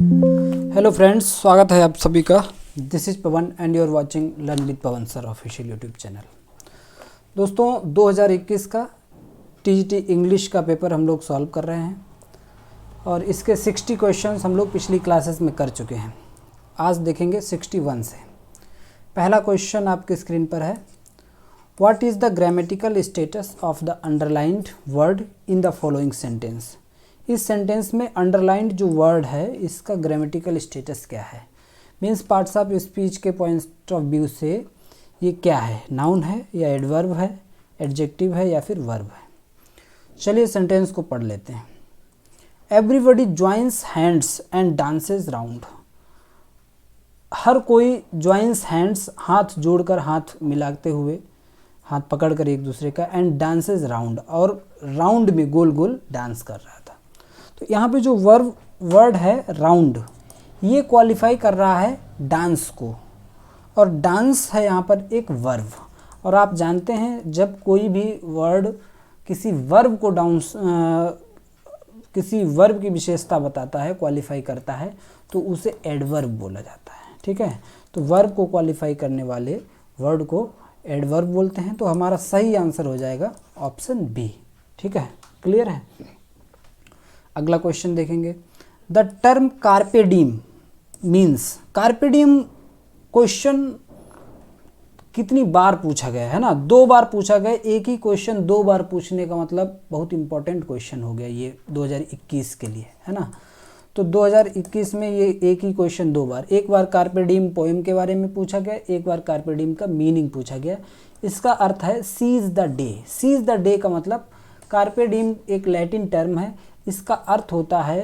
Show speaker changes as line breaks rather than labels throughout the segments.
Hello friends, स्वागत है आप सभी का। This is Pavan and you are watching learn with Pavan sir official YouTube channel. दोस्तों 2021 का टीजीटी इंग्लिश का पेपर हम लोग सॉल्व कर रहे हैं और इसके 60 क्वेश्चंस हम लोग पिछली क्लासेस में कर चुके हैं। आज देखेंगे 61 से। पहला क्वेश्चन आपके स्क्रीन पर है, what is the grammatical status of the underlined word in the following sentence. इस सेंटेंस में अंडरलाइंड जो वर्ड है इसका ग्रामेटिकल स्टेटस क्या है, मीन्स पार्ट्स ऑफ स्पीच के पॉइंट ऑफ व्यू से ये क्या है, नाउन है या एडवर्ब है, एडजेक्टिव है या फिर वर्ब है। चलिए सेंटेंस को पढ़ लेते हैं। Everybody joins hands and dances round. हर कोई ज्वाइंस हैंड्स, हाथ जोड़कर, हाथ मिलाते हुए, हाथ पकड़कर एक दूसरे का, एंड डांसेस राउंड, और राउंड में गोल गोल डांस कर रहा था। तो यहाँ पे जो वर्ड है राउंड, ये क्वालिफाई कर रहा है डांस को, और डांस है यहाँ पर एक वर्ब। और आप जानते हैं जब कोई भी वर्ड किसी वर्ब को किसी वर्ब की विशेषता बताता है, क्वालिफाई करता है, तो उसे एडवर्ब बोला जाता है। ठीक है, तो वर्ब को क्वालिफाई करने वाले वर्ड को एडवर्ब बोलते हैं। तो हमारा सही आंसर हो जाएगा ऑप्शन बी। ठीक है, क्लियर है। अगला क्वेश्चन देखेंगे। The term carpe diem means, carpe diem question कितनी बार पूछा गया है ना, 2 बार पूछा गया। एक ही क्वेश्चन 2 बार पूछने का मतलब बहुत इंपॉर्टेंट क्वेश्चन हो गया ये 2021 के लिए, है ना। तो 2021 में ये एक ही क्वेश्चन 2 बार, एक बार कार्पे डीम पोएम के बारे में पूछा गया, एक बार कार्पे डीम का मीनिंग पूछा गया। इसका अर्थ है seize the day. Seize the day का मतलब, कार्पे डीम एक लैटिन टर्म है, इसका अर्थ होता है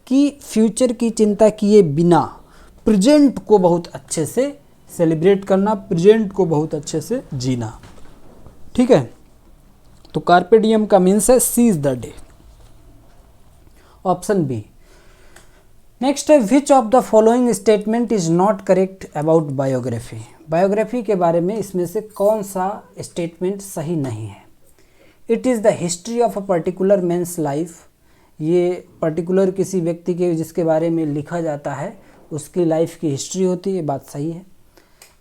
कि फ्यूचर की चिंता किए बिना प्रेजेंट को बहुत अच्छे से सेलिब्रेट करना, प्रेजेंट को बहुत अच्छे से जीना। ठीक है, तो कार्पे डियम का मीन्स है seize the day, option B. Next है, which of the following statement is not correct about biography. Biography के बारे में इसमें से कौन सा स्टेटमेंट सही नहीं है। It is the history of a particular man's life. ये पर्टिकुलर किसी व्यक्ति के जिसके बारे में लिखा जाता है उसकी लाइफ की हिस्ट्री होती है, ये बात सही है।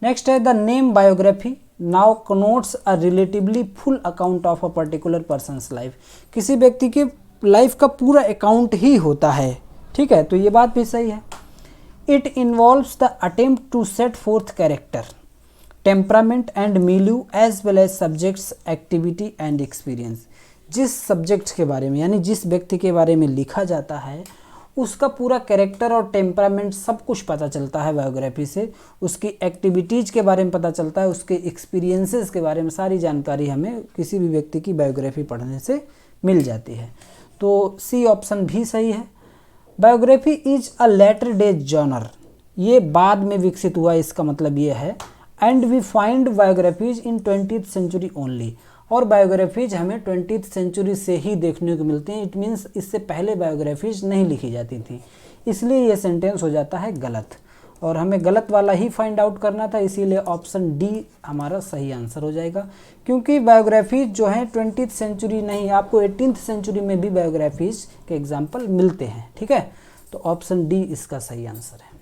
नेक्स्ट है, the name biography now connotes a relatively full account of a particular person's life. किसी व्यक्ति के लाइफ का पूरा अकाउंट ही होता है। ठीक है, तो ये बात भी सही है। It involves the attempt to set forth character, temperament and milieu as well as subjects, activity and experience. जिस सब्जेक्ट के बारे में, यानी जिस व्यक्ति के बारे में लिखा जाता है उसका पूरा कैरेक्टर और टेम्परामेंट सब कुछ पता चलता है बायोग्राफी से। उसकी एक्टिविटीज़ के बारे में पता चलता है, उसके एक्सपीरियंसेस के बारे में सारी जानकारी हमें किसी भी व्यक्ति की बायोग्राफी पढ़ने से मिल जाती है। तो सी ऑप्शन भी सही है। Biography is a latter days genre, ये बाद में विकसित हुआ, इसका मतलब ये है। And we find biographies in 20th century only, और बायोग्राफीज हमें 20th सेंचुरी से ही देखने को मिलती हैं। इट मीन्स इससे पहले बायोग्राफीज नहीं लिखी जाती थी, इसलिए ये सेंटेंस हो जाता है गलत, और हमें गलत वाला ही फाइंड आउट करना था, इसीलिए ऑप्शन डी हमारा सही आंसर हो जाएगा। क्योंकि बायोग्राफीज जो हैं 20th सेंचुरी नहीं, आपको 18th सेंचुरी में भी बायोग्राफीज के एग्जाम्पल मिलते हैं। ठीक है, तो ऑप्शन डी इसका सही आंसर है।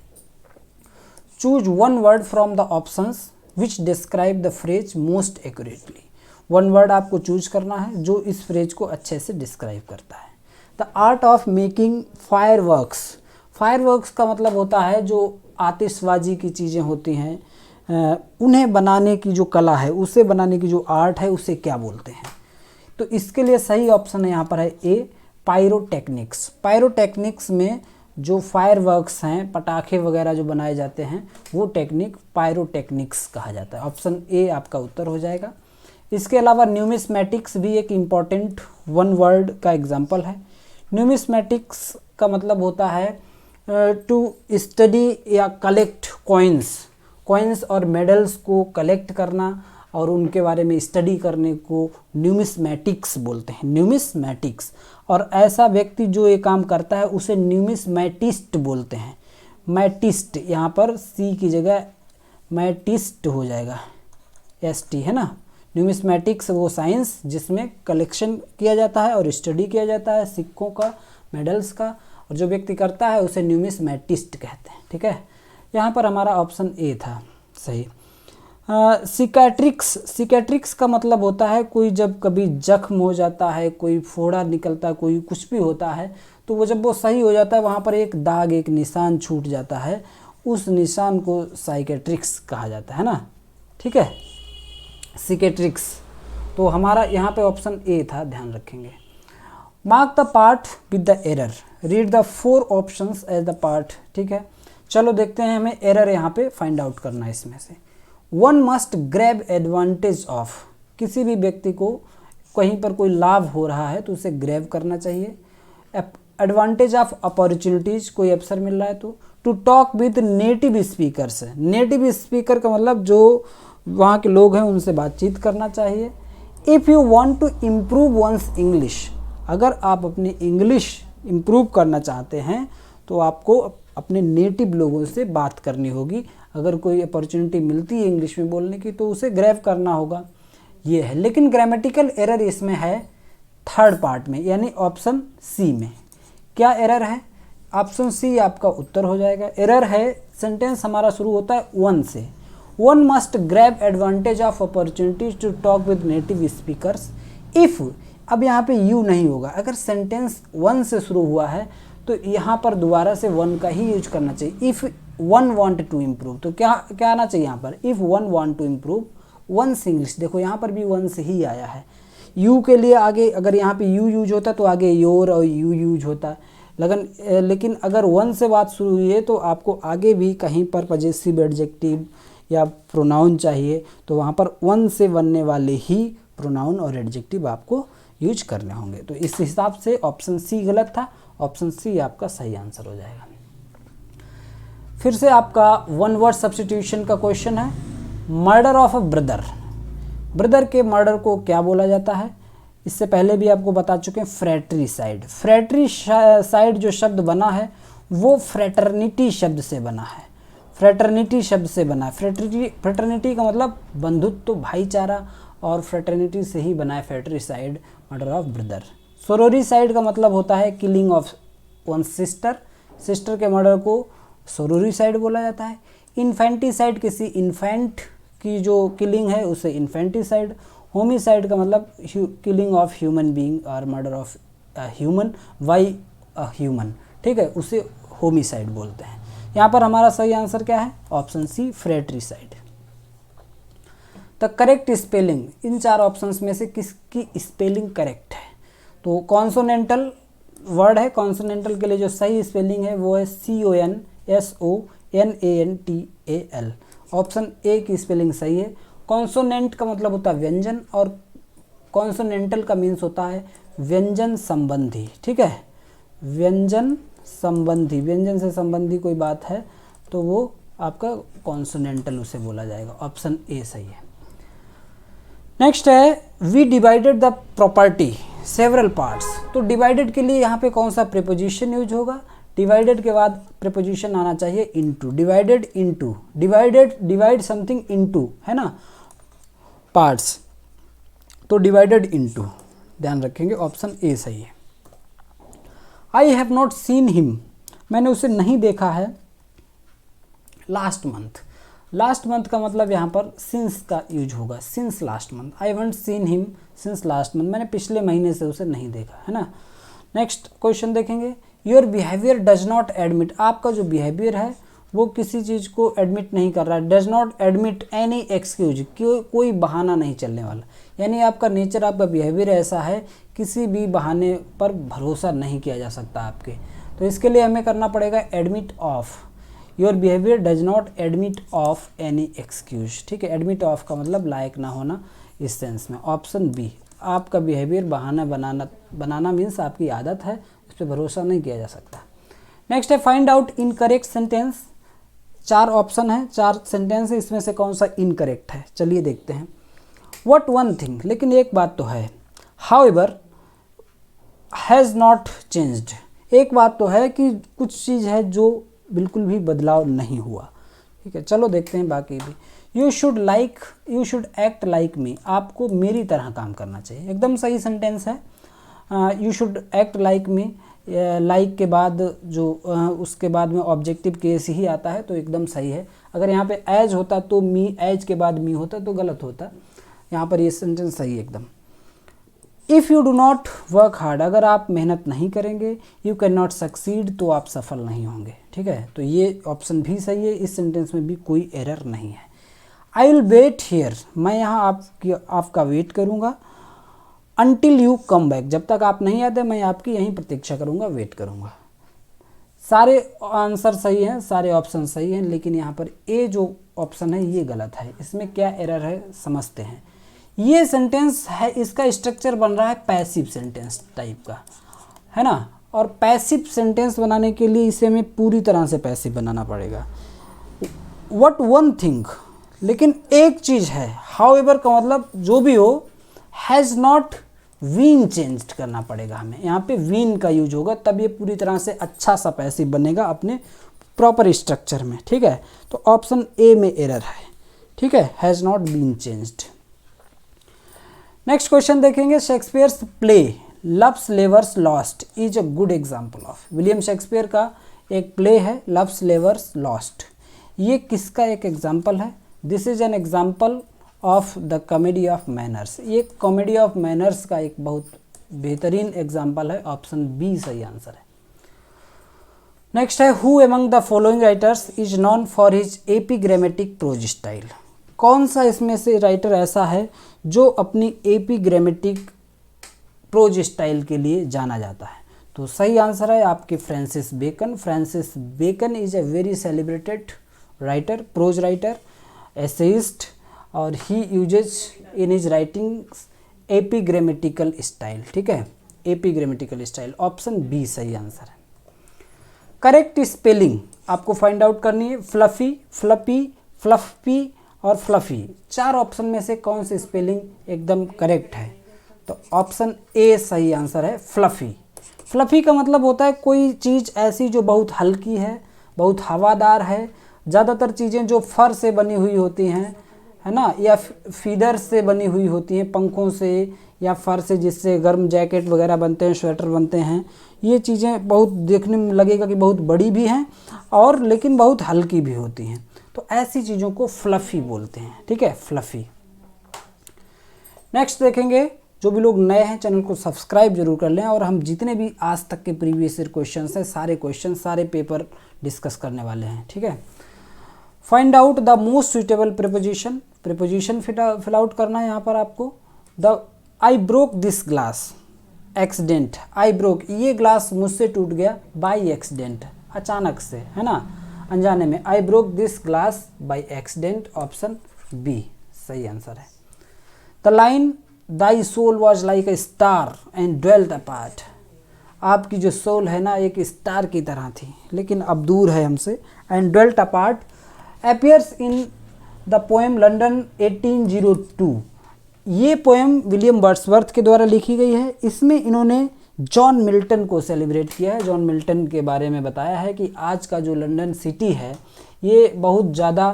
Choose one word from the options which describe the phrase most accurately. One word आपको चूज करना है जो इस फ्रेज को अच्छे से डिस्क्राइब करता है। The art of making fireworks. Fireworks का मतलब होता है जो आतिशबाजी की चीज़ें होती हैं, उन्हें बनाने की जो कला है, उसे बनाने की जो आर्ट है, उसे क्या बोलते हैं। तो इसके लिए सही ऑप्शन यहाँ पर है ए, पायरोटेक्निक्स। पायरोटेक्निक्स में जो फायरवर्क्स हैं, पटाखे वगैरह जो बनाए जाते हैं, वो टेक्निक पायरोटेक्निक्स कहा जाता है। ऑप्शन ए आपका उत्तर हो जाएगा। इसके अलावा न्यूमिस्मैटिक्स भी एक इम्पॉर्टेंट वन वर्ड का एग्जाम्पल है। न्यूमिस्मैटिक्स का मतलब होता है टू स्टडी या कलेक्ट कॉइन्स और मेडल्स को कलेक्ट करना और उनके बारे में स्टडी करने को न्यूमिस्मैटिक्स बोलते हैं, न्यूमिस्मैटिक्स। और ऐसा व्यक्ति जो ये काम करता है उसे न्यूमिस्मैटिस्ट बोलते हैं। मैटिस्ट, यहाँ पर सी की जगह मैटिस्ट हो जाएगा, ST है ना। न्यूमिस्मैटिक्स वो साइंस जिसमें कलेक्शन किया जाता है और स्टडी किया जाता है सिक्कों का, मेडल्स का, और जो व्यक्ति करता है उसे न्यूमिस्मेटिस्ट कहते हैं। ठीक है, यहाँ पर हमारा ऑप्शन ए था सही। सिकैट्रिक्स का मतलब होता है कोई जब कभी जख्म हो जाता है, कोई फोड़ा निकलता है, कोई कुछ भी होता है, तो वो जब वो सही हो जाता है वहाँ पर एक दाग, एक निशान छूट जाता है, उस निशान को साइकेट्रिक्स कहा जाता है ना। ठीक है, सिकैट्रिक्स। तो हमारा यहाँ पे ऑप्शन ए था, ध्यान रखेंगे। Mark the part with the error, read the 4 options as the part. ठीक है, चलो देखते हैं, हमें एरर यहाँ पे फाइंड आउट करना है इसमें से। One must grab advantage of, किसी भी व्यक्ति को कहीं पर कोई लाभ हो रहा है तो उसे ग्रैब करना चाहिए। एडवांटेज ऑफ अपॉर्चुनिटीज, कोई अवसर मिल रहा है तो। To talk with native speakers, native speaker का मतलब जो वहाँ के लोग हैं उनसे बातचीत करना चाहिए। If you want to improve one's English, अगर आप अपनी इंग्लिश इम्प्रूव करना चाहते हैं तो आपको अपने नेटिव लोगों से बात करनी होगी। अगर कोई अपॉर्चुनिटी मिलती है इंग्लिश में बोलने की तो उसे ग्रैब करना होगा, ये है। लेकिन ग्रामेटिकल एरर इसमें है थर्ड पार्ट में, यानी ऑप्शन सी में। क्या एरर है? ऑप्शन सी आपका उत्तर हो जाएगा। एरर है, सेंटेंस हमारा शुरू होता है वन से। One must grab advantage of opportunities to talk with native speakers if, अब यहाँ पे यू नहीं होगा। अगर सेंटेंस वन से शुरू हुआ है तो यहाँ पर दोबारा से वन का ही यूज करना चाहिए। If one want to improve, तो क्या क्या आना चाहिए यहाँ पर? If one want to improve one's English, देखो यहाँ पर भी वन से ही आया है। यू के लिए आगे अगर यहाँ पे यू यूज होता तो आगे योर और यू यूज होता, लेकिन अगर वन से बात शुरू हुई है तो आपको आगे भी कहीं पर पजेसिव एडजेक्टिव या प्रोनाउन चाहिए, तो वहाँ पर वन से बनने वाले ही प्रोनाउन और एडजेक्टिव आपको यूज करने होंगे। तो इस हिसाब से ऑप्शन सी गलत था, ऑप्शन सी आपका सही आंसर हो जाएगा। फिर से आपका वन वर्ड सब्स्टिट्यूशन का क्वेश्चन है। Murder of a brother, brother के मर्डर को क्या बोला जाता है? इससे पहले भी आपको बता चुके हैं, फ्रैट्रिसाइड। फ्रैट्रिसाइड जो शब्द बना है वो फ्रैटर्निटी शब्द से बना है, फ्रैटर्निटी शब्द से बना है। फ्रैटर्निटी का मतलब बंधुत्व, भाईचारा, और फ्रैटर्निटी से ही बना है फ्रैट्रिसाइड, मर्डर ऑफ ब्रदर। सोरोरिसाइड का मतलब होता है killing of one sister, sister के मर्डर को सोरोरिसाइड बोला जाता है। इन्फेंटिसाइड, किसी इन्फेंट की जो किलिंग है उसे इन्फेंटिसाइड। होमिसाइड का मतलब किलिंग ऑफ ह्यूमन बीइंग और murder of human by a human, ठीक है, उसे होमिसाइड बोलते हैं। यहाँ पर हमारा सही आंसर क्या है? Option C, fratricide. The correct spelling, इन 4 ऑप्शंस में से किसकी स्पेलिंग करेक्ट है? तो कॉन्सोनेंटल वर्ड है, कॉन्सोनेंटल के लिए जो सही स्पेलिंग है वो है CONSONANTAL। ऑप्शन ए की स्पेलिंग सही है। कॉन्सोनेंट का मतलब होता है व्यंजन, और कॉन्सोनेंटल का मीन्स होता है व्यंजन संबंधी, ठीक है, व्यंजन संबंधी, व्यंजन से संबंधी कोई बात है तो वो आपका कॉन्सोनेंटल उसे बोला जाएगा। ऑप्शन ए सही है। नेक्स्ट है, we divided the property several parts. तो डिवाइडेड के लिए यहाँ पे कौन सा प्रीपोजिशन यूज होगा? डिवाइडेड के बाद प्रीपोजिशन आना चाहिए into, divided into, divide something into, है ना, पार्ट्स, तो डिवाइडेड इनटू, ध्यान रखेंगे, ऑप्शन ए सही है। I have not seen him, मैंने उसे नहीं देखा है लास्ट मंथ। लास्ट मंथ का मतलब यहाँ पर सिंस का यूज होगा, since last month. I haven't seen him since last month, मैंने पिछले महीने से उसे नहीं देखा, है ना। नेक्स्ट क्वेश्चन देखेंगे, your behaviour does not admit, आपका जो बिहेवियर है वो किसी चीज़ को एडमिट नहीं कर रहा है। Does not admit any excuse, कोई बहाना नहीं चलने वाला, यानी आपका नेचर, आपका बिहेवियर ऐसा है, किसी भी बहाने पर भरोसा नहीं किया जा सकता आपके। तो इसके लिए हमें करना पड़ेगा admit of. Your behaviour does not admit of any excuse, ठीक है, एडमिट ऑफ का मतलब लायक ना होना इस सेंस में। ऑप्शन बी, आपका बिहेवियर बहाना बनाना मीन्स आपकी आदत है, उस पर भरोसा नहीं किया जा सकता। नेक्स्ट है, find out incorrect sentence. 4 option है, 4 सेंटेंस है, इसमें से कौन सा इनकरेक्ट है, चलिए देखते हैं। व्हाट वन थिंग, लेकिन एक बात तो है, हाउएवर हैज़ नॉट चेंज्ड, एक बात तो है कि कुछ चीज़ है जो बिल्कुल भी बदलाव नहीं हुआ, ठीक है, चलो देखते हैं बाकी भी। You should act like me, आपको मेरी तरह काम करना चाहिए, एकदम सही सेंटेंस है। You should act like me, like के बाद जो उसके बाद में ऑब्जेक्टिव केस ही आता है तो एकदम सही है। अगर यहाँ पे एज होता तो मी, एज के बाद मी होता तो गलत होता। यहाँ पर ये सेंटेंस सही है एकदम। If you do not work hard, अगर आप मेहनत नहीं करेंगे, यू कैन नॉट सक्सीड, तो आप सफल नहीं होंगे। ठीक है, तो ये ऑप्शन भी सही है, इस सेंटेंस में भी कोई एरर नहीं है। आई विल वेट हियर, मैं यहाँ आपका वेट करूँगा। अनटिल यू कम बैक, जब तक आप नहीं आते मैं आपकी यहीं प्रतीक्षा करूँगा, वेट करूँगा। सारे आंसर सही हैं, सारे ऑप्शन सही हैं, लेकिन यहाँ पर ए जो ऑप्शन है ये गलत है। इसमें क्या एरर है समझते हैं। ये सेंटेंस है, इसका स्ट्रक्चर बन रहा है पैसिव सेंटेंस टाइप का, है ना। और पैसिव सेंटेंस बनाने के लिए इसे हमें पूरी तरह से पैसिव बनाना पड़ेगा। व्हाट वन थिंग, लेकिन एक चीज़ है, हाउएवर का मतलब जो भी हो, हैज़ नॉट बीन चेंज्ड करना पड़ेगा हमें। यहाँ पे बीन का यूज होगा, तब ये पूरी तरह से अच्छा सा पैसिव बनेगा अपने प्रॉपर स्ट्रक्चर में। ठीक है, तो ऑप्शन ए में एरर है। ठीक है, has not been changed. Next question देखेंगे। Shakespeare's play Love's Labour's Lost is a good example of. William Shakespeare का एक प्ले है लव्स लेवर्स लॉस्ट, ये किसका एक एग्जाम्पल है? This is an example of the comedy of manners. ये comedy of manners का एक बहुत बेहतरीन एग्जाम्पल है। ऑप्शन बी सही आंसर है। नेक्स्ट है, who among the following writers is known for his epigrammatic prose style. कौन सा इसमें से राइटर ऐसा है जो अपनी एपिग्रामेटिक प्रोज स्टाइल के लिए जाना जाता है? तो सही आंसर है आपके Francis Bacon. Francis Bacon is a very celebrated writer, prose writer, essayist, और he uses in his writings epigrammatical style. ठीक है, एपिग्रामेटिकल स्टाइल, ऑप्शन बी सही आंसर है। करेक्ट स्पेलिंग आपको फाइंड आउट करनी है। फ्लफी, फ्लपी, फ्लफपी और फ्लफी, चार ऑप्शन में से कौन सी स्पेलिंग एकदम करेक्ट है? तो ऑप्शन ए सही आंसर है, फ्लफी। फ्लफी का मतलब होता है कोई चीज़ ऐसी जो बहुत हल्की है, बहुत हवादार है। ज़्यादातर चीज़ें जो फर से बनी हुई होती हैं, है ना, या फीदर से बनी हुई होती हैं, पंखों से या फर से, जिससे गर्म जैकेट वगैरह बनते हैं, स्वेटर बनते हैं, ये चीज़ें बहुत देखने में लगेगा कि बहुत बड़ी भी हैं और लेकिन बहुत हल्की भी होती हैं। तो ऐसी चीज़ों को फ्लफ़ी बोलते हैं। ठीक है, फ्लफ़ी। नेक्स्ट देखेंगे, जो भी लोग नए हैं चैनल को सब्सक्राइब जरूर कर लें, और हम जितने भी आज तक के प्रीवियस ईयर क्वेश्चन हैं, सारे क्वेश्चन, सारे पेपर डिस्कस करने वाले हैं। ठीक है, find out the most suitable preposition. Preposition fill out करना है यहाँ पर आपको। The I broke this glass accident. I broke, ये ग्लास मुझसे टूट गया, बाई एक्सीडेंट, अचानक से, है ना, अनजाने में। I broke this glass by accident, option B सही आंसर है। The line thy soul was like a star and dwelt apart. आपकी जो सोल है ना एक स्टार की तरह थी, लेकिन अब दूर है हमसे। And dwelt apart appears in the poem London 1802। ये पोएम विलियम वर्ड्सवर्थ के द्वारा लिखी गई है। इसमें इन्होंने जॉन मिल्टन को सेलिब्रेट किया है। जॉन मिल्टन के बारे में बताया है कि आज का जो लंदन सिटी है ये बहुत ज़्यादा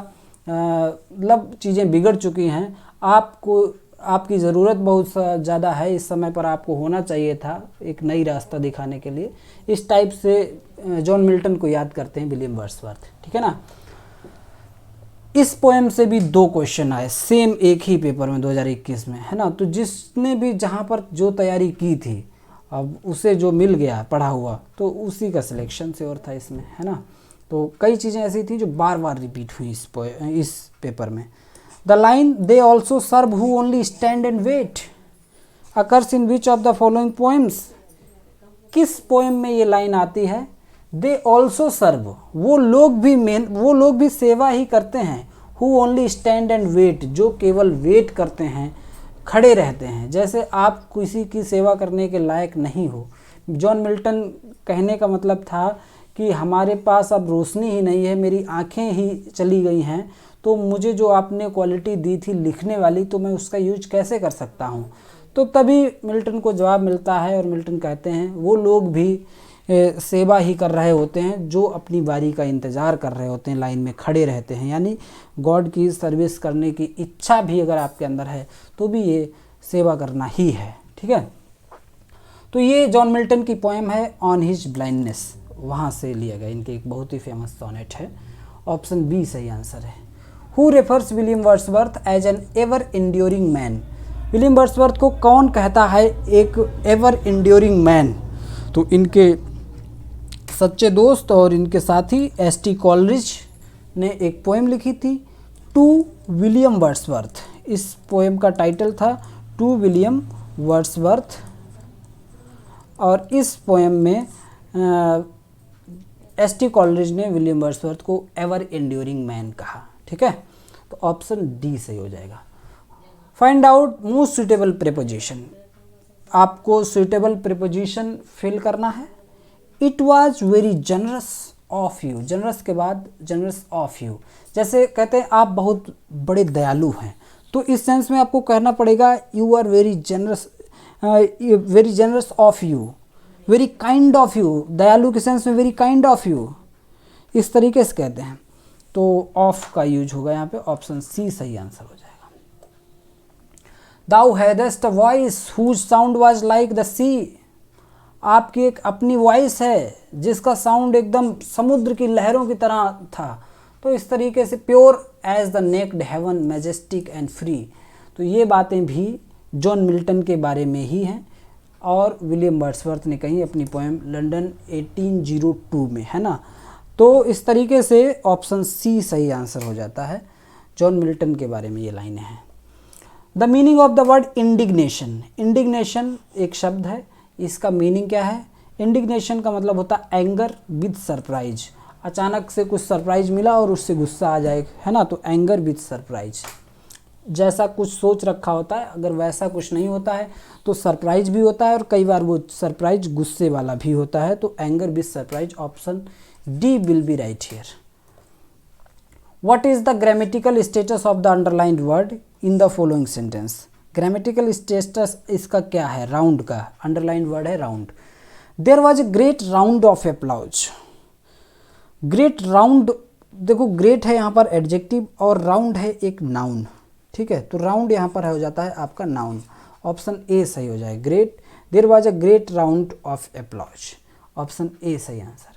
मतलब चीज़ें बिगड़ चुकी हैं, आपको आपकी ज़रूरत बहुत ज़्यादा है, इस समय पर आपको होना चाहिए था एक नई रास्ता दिखाने के लिए। इस टाइप से जॉन मिल्टन को याद करते हैं विलियम वर्ड्सवर्थ। ठीक है ना। इस पोएम से भी 2 क्वेश्चन आए सेम एक ही पेपर में 2021 में, है ना। तो जिसने भी जहाँ पर जो तैयारी की थी अब उसे जो मिल गया पढ़ा हुआ तो उसी का सिलेक्शन से और था इसमें, है ना। तो कई चीज़ें ऐसी थी जो बार बार रिपीट हुई इस पेपर में। The line they also serve who only stand and wait occurs in which of the following poems. किस पोएम में ये लाइन आती है? दे ऑल्सो सर्व, वो लोग भी सेवा ही करते हैं। Who only stand and wait, जो केवल वेट करते हैं, खड़े रहते हैं। जैसे आप किसी की सेवा करने के लायक नहीं हो। जॉन मिल्टन कहने का मतलब था कि हमारे पास अब रोशनी ही नहीं है, मेरी आंखें ही चली गई हैं, तो मुझे जो आपने क्वालिटी दी थी लिखने वाली, तो मैं उसका यूज कैसे कर सकता हूँ। तो तभी मिल्टन को जवाब मिलता है और मिल्टन कहते हैं वो लोग भी सेवा ही कर रहे होते हैं जो अपनी बारी का इंतज़ार कर रहे होते हैं, लाइन में खड़े रहते हैं। यानी गॉड की सर्विस करने की इच्छा भी अगर आपके अंदर है तो भी ये सेवा करना ही है। ठीक है, तो ये जॉन मिल्टन की पोएम है ऑन हिज ब्लाइंडनेस, वहाँ से लिया गया, इनके एक बहुत ही फेमस सोनेट है। ऑप्शन बी सही आंसर है। Who refers William Wordsworth as an ever enduring man, William Wordsworth को कौन कहता है एक एवर इंड्योरिंग मैन? तो इनके सच्चे दोस्त और इनके साथी एस.टी. कॉलरिज ने एक पोएम लिखी थी टू विलियम वर्ड्सवर्थ। इस पोएम का टाइटल था टू विलियम वर्ड्सवर्थ, और इस पोएम में एस.टी. कॉलरिज ने विलियम वर्ड्सवर्थ को एवर एंड्योरिंग मैन कहा। ठीक है, तो ऑप्शन डी सही हो जाएगा। Find out most suitable preposition, आपको सुटेबल प्रीपोजिशन फिल करना है। It was very generous of you, generous के बाद जनरस ऑफ यू, जैसे कहते हैं आप बहुत बड़े दयालु हैं, तो इस सेंस में आपको कहना पड़ेगा you are very generous, very generous of you, very kind of you, दयालु के सेंस में वेरी काइंड ऑफ यू, इस तरीके से कहते हैं। तो ऑफ का यूज होगा यहाँ पे, ऑप्शन सी सही आंसर हो जाएगा। Thou hadst a voice whose sound was like the sea, आपकी एक अपनी वॉइस है जिसका साउंड एकदम समुद्र की लहरों की तरह था। तो इस तरीके से pure as the naked heaven majestic and free, तो ये बातें भी जॉन मिल्टन के बारे में ही हैं और विलियम वर्ड्सवर्थ ने कही अपनी पोएम लंदन 1802 में, है ना। तो इस तरीके से ऑप्शन सी सही आंसर हो जाता है। जॉन मिल्टन के बारे में ये लाइनें हैं। The meaning of the word indignation, indignation एक शब्द है, इसका मीनिंग क्या है? इंडिग्नेशन का मतलब होता है एंगर विद सरप्राइज, अचानक से कुछ सरप्राइज मिला और उससे गुस्सा आ जाए, है ना, तो एंगर विद सरप्राइज, जैसा कुछ सोच रखा होता है अगर वैसा कुछ नहीं होता है तो सरप्राइज भी होता है, और कई बार वो सरप्राइज गुस्से वाला भी होता है, तो anger with surprise, option D will be right here. What is the grammatical status of the underlined word in the following sentence, grammatical status इसका क्या है? राउंड का, अंडरलाइंड वर्ड है round. There was a great round of applause, great round, देखो great है यहाँ पर adjective और राउंड है एक नाउन, ठीक है, तो राउंड यहाँ पर हो जाता है आपका नाउन, ऑप्शन ए सही हो जाए। Great, there was a great round of applause, option A सही आंसर है।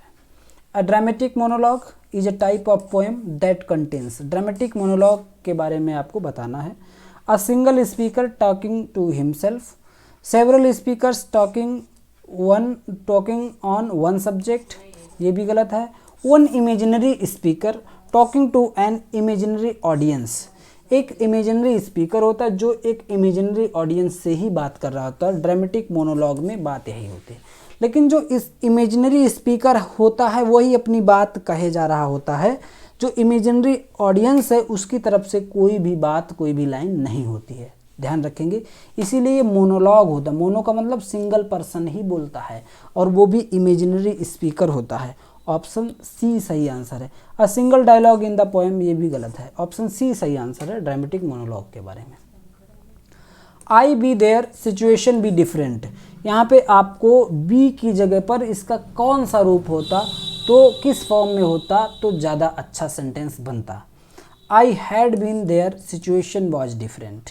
A dramatic monologue is a type of poem that contains, dramatic monologue के बारे में आपको बताना है। A single speaker talking to himself, several speakers talking on one subject, ये भी गलत है। One imaginary speaker talking to an imaginary audience, एक इमेजिनरी स्पीकर होता है जो एक इमेजिनरी ऑडियंस से ही बात कर रहा होता है। ड्रामेटिक मोनोलॉग में बात यही होती है, लेकिन जो इस इमेजिनरी स्पीकर होता है वही अपनी बात कहे जा रहा होता है, जो इमेजिनरी ऑडियंस है उसकी तरफ से कोई भी बात, कोई भी लाइन नहीं होती है, ध्यान रखेंगे। इसीलिए ये मोनोलॉग होता है, मोनो का मतलब सिंगल पर्सन ही बोलता है और वो भी इमेजिनरी स्पीकर होता है, ऑप्शन सी सही आंसर है। A single dialogue in the poem, ये भी गलत है, ऑप्शन सी सही आंसर है ड्रामेटिक मोनोलॉग के बारे में। I be there situation be different, यहाँ पे आपको बी की जगह पर इसका कौन सा रूप होता, तो किस फॉर्म में होता तो ज़्यादा अच्छा सेंटेंस बनता। I had been there situation was different,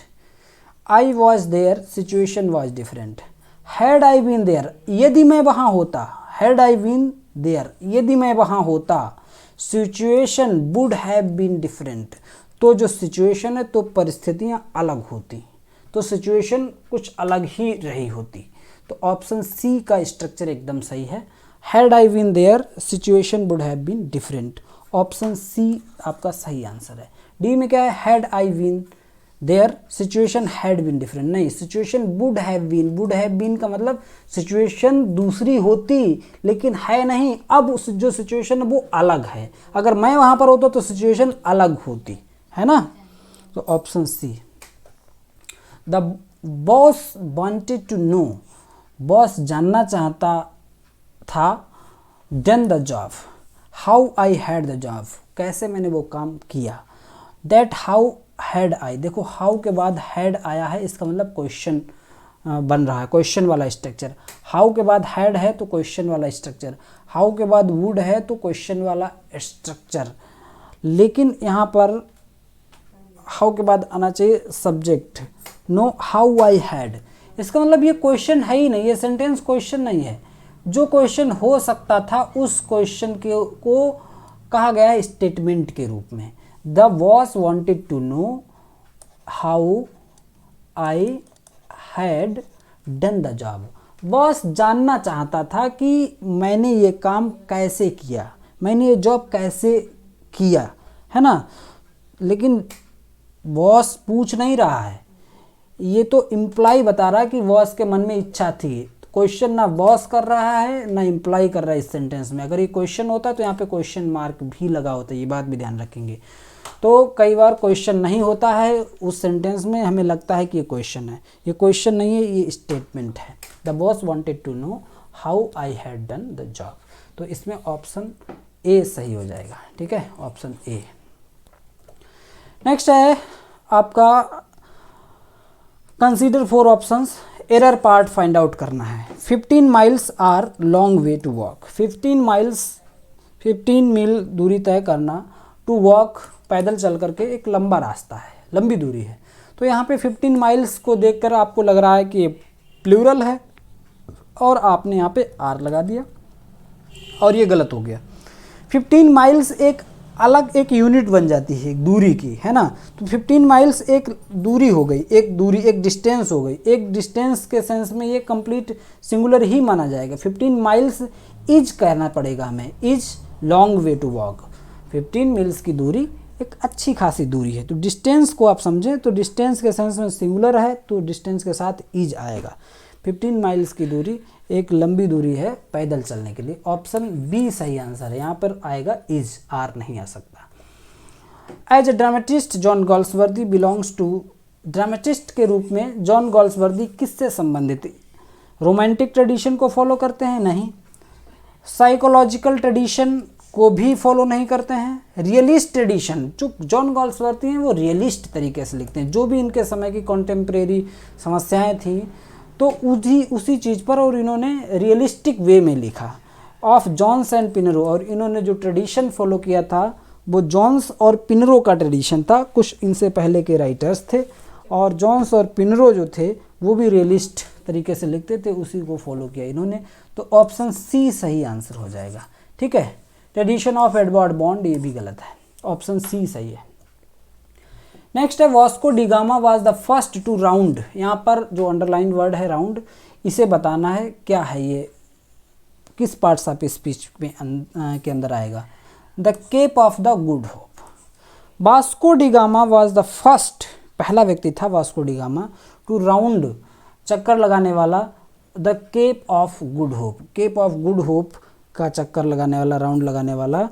I was there situation was different. Had I been there, यदि मैं वहाँ होता, हैड आई बीन देयर, यदि मैं वहाँ होता, situation would have been different, तो जो सिचुएशन है तो परिस्थितियाँ अलग होती, तो सिचुएशन कुछ अलग ही रही होती, तो ऑप्शन सी का स्ट्रक्चर एकदम सही है। Had I been there situation would have been different, option C आपका सही आंसर है। डी में क्या है? Had I been there situation had been different, नहीं, situation would have been, would have been का मतलब सिचुएशन दूसरी होती लेकिन है नहीं, अब जो सिचुएशन वो अलग है, अगर मैं वहाँ पर होता तो सिचुएशन अलग होती, है ना, तो option C. The boss wanted to know, boss जानना चाहता था, done the job, how I had the job, कैसे मैंने वो काम किया। दैट हाउ हैड आई, देखो हाउ के बाद हैड आया है, इसका मतलब क्वेश्चन बन रहा है, क्वेश्चन वाला स्ट्रक्चर। हाउ के बाद हैड है तो क्वेश्चन वाला स्ट्रक्चर, हाउ के बाद वुड है तो क्वेश्चन वाला स्ट्रक्चर, लेकिन यहाँ पर हाउ के बाद आना चाहिए subject. No how I had, इसका मतलब ये क्वेश्चन है ही नहीं, ये सेंटेंस क्वेश्चन नहीं है। जो क्वेश्चन हो सकता था उस क्वेश्चन को कहा गया है स्टेटमेंट के रूप में। The boss wanted to know how I had done the job. Boss जानना चाहता था कि मैंने ये काम कैसे किया, मैंने ये जॉब कैसे किया, है ना। लेकिन बॉस पूछ नहीं रहा है, ये तो इम्प्लाई बता रहा है कि बॉस के मन में इच्छा थी। क्वेश्चन ना बॉस कर रहा है ना इम्प्लाई कर रहा है इस सेंटेंस में। अगर ये क्वेश्चन होता तो यहाँ पे क्वेश्चन मार्क भी लगा होता, ये बात भी ध्यान रखेंगे। तो कई बार क्वेश्चन नहीं होता है उस सेंटेंस में, हमें लगता है कि ये क्वेश्चन है, ये क्वेश्चन नहीं है, ये स्टेटमेंट है। The boss wanted to know how I had done the job. तो इसमें ऑप्शन ए सही हो जाएगा, ठीक है, ऑप्शन ए। नेक्स्ट है आपका consider 4 options. Error part find out करना है। 15 miles are long way to walk. 15 mile दूरी तय करना, टू वॉक पैदल चल करके एक लंबा रास्ता है, लंबी दूरी है। तो यहाँ पे 15 माइल्स को देखकर आपको लग रहा है कि ये प्लूरल है और आपने यहाँ पे आर लगा दिया और ये गलत हो गया। 15 माइल्स एक अलग एक यूनिट बन जाती है एक दूरी की, है ना। तो 15 माइल्स एक दूरी हो गई, एक डिस्टेंस हो गई। एक डिस्टेंस के सेंस में ये कंप्लीट सिंगुलर ही माना जाएगा। 15 माइल्स इज कहना पड़ेगा हमें, is long way to walk. 15 miles की दूरी एक अच्छी खासी दूरी है। तो डिस्टेंस को आप समझें तो डिस्टेंस के सेंस में सिंगुलर है तो डिस्टेंस के साथ इज आएगा। 15 माइल्स की दूरी एक लंबी दूरी है पैदल चलने के लिए। ऑप्शन बी सही आंसर है, यहाँ पर आएगा इज, आर नहीं आ सकता। As a dramatist John Galsworthy belongs to. Dramatist के रूप में जॉन गॉल्सवर्दी किससे संबंधित? रोमांटिक ट्रेडिशन को फॉलो करते हैं? नहीं। साइकोलॉजिकल ट्रेडिशन को भी फॉलो नहीं करते हैं। रियलिस्ट ट्रेडिशन, जो जॉन गॉल्सवर्दी हैं वो रियलिस्ट तरीके से लिखते हैं, जो भी इनके समय की कॉन्टेम्प्रेरी समस्याएं थी तो उसी चीज़ पर, और इन्होंने रियलिस्टिक वे में लिखा। ऑफ जॉन्स एंड पिनरो, और इन्होंने जो ट्रेडिशन फॉलो किया था वो जॉन्स और पिनरो का ट्रेडिशन था। कुछ इनसे पहले के राइटर्स थे और जॉन्स और पिनरो जो थे वो भी रियलिस्ट तरीके से लिखते थे, उसी को फॉलो किया इन्होंने। तो ऑप्शन सी सही आंसर हो जाएगा, ठीक है। ट्रेडिशन ऑफ एडवर्ड बॉन्ड ये भी गलत है, ऑप्शन सी सही है। नेक्स्ट है Vasco da Gama was the first to round. यहाँ पर जो अंडरलाइन वर्ड है राउंड, इसे बताना है क्या है ये, किस पार्ट्स ऑफ स्पीच में के अंदर आएगा। The cape of the good hope. Vasco da Gama was the first, पहला व्यक्ति था Vasco da Gama, to round चक्कर लगाने वाला, the cape of good hope. Cape of good hope का चक्कर लगाने वाला, राउंड लगाने वाला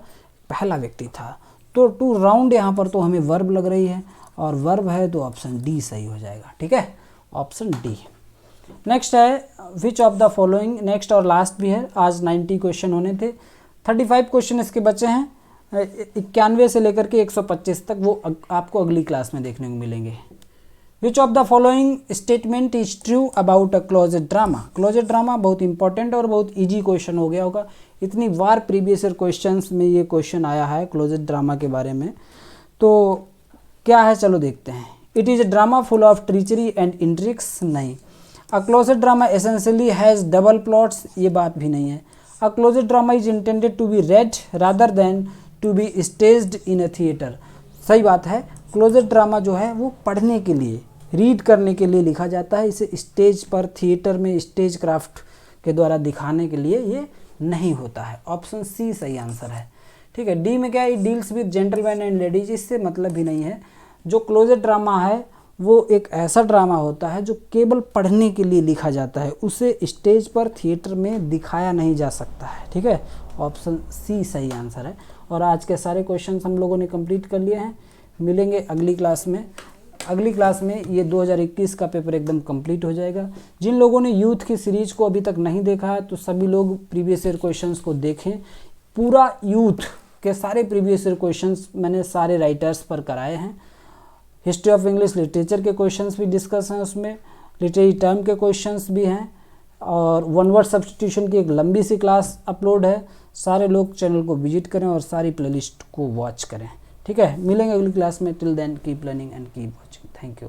पहला व्यक्ति था। तो टू राउंड यहाँ पर तो हमें वर्ब लग रही है और वर्ब है तो ऑप्शन डी सही हो जाएगा, ठीक है, ऑप्शन डी। नेक्स्ट है which of the following, next और लास्ट भी है। आज 90 क्वेश्चन होने थे, 35 क्वेश्चन इसके बचे हैं। 91 से लेकर के 125 तक वो आपको अगली क्लास में देखने को मिलेंगे। विच of the following statement is true about a closet drama. Closed drama बहुत इंपॉर्टेंट और बहुत ईजी क्वेश्चन हो गया होगा, इतनी बार प्रीवियस ईयर क्वेश्चंस में ये क्वेश्चन आया है क्लोजेड ड्रामा के बारे में। तो क्या है, चलो देखते हैं। It is a drama full of treachery and intrigues, नहीं। A closet drama essentially has double plots, ये बात भी नहीं है। A closet drama is intended to be read rather than to be staged in a theatre, सही बात है। Closed drama जो है वो पढ़ने के लिए, रीड करने के लिए लिखा जाता है, इसे स्टेज पर, थिएटर में स्टेज क्राफ्ट के द्वारा दिखाने के लिए ये नहीं होता है। ऑप्शन सी सही आंसर है, ठीक है। डी में क्या है, deals with gentleman and ladies, इससे मतलब भी नहीं है। जो क्लोजेड ड्रामा है वो एक ऐसा ड्रामा होता है जो केवल पढ़ने के लिए लिखा जाता है, उसे स्टेज पर, थिएटर में दिखाया नहीं जा सकता है, ठीक है। ऑप्शन सी सही आंसर है। और आज के सारे क्वेश्चंस हम लोगों ने कंप्लीट कर लिए हैं। मिलेंगे अगली क्लास में। अगली क्लास में ये 2021 का पेपर एकदम कंप्लीट हो जाएगा। जिन लोगों ने यूथ की सीरीज को अभी तक नहीं देखा है तो सभी लोग प्रीवियस ईयर क्वेश्चंस को देखें। पूरा यूथ के सारे प्रीवियस ईयर क्वेश्चंस मैंने सारे राइटर्स पर कराए हैं। हिस्ट्री ऑफ इंग्लिश लिटरेचर के क्वेश्चंस भी डिस्कस हैं उसमें, लिटरेरी टर्म के क्वेश्चंस भी हैं और वन वर्ड सब्स्टिट्यूशन की एक लंबी सी क्लास अपलोड है। सारे लोग चैनल को विजिट करें और सारी प्लेलिस्ट को वॉच करें, ठीक है। मिलेंगे अगली क्लास में। Till then keep learning and keep watching. Thank you.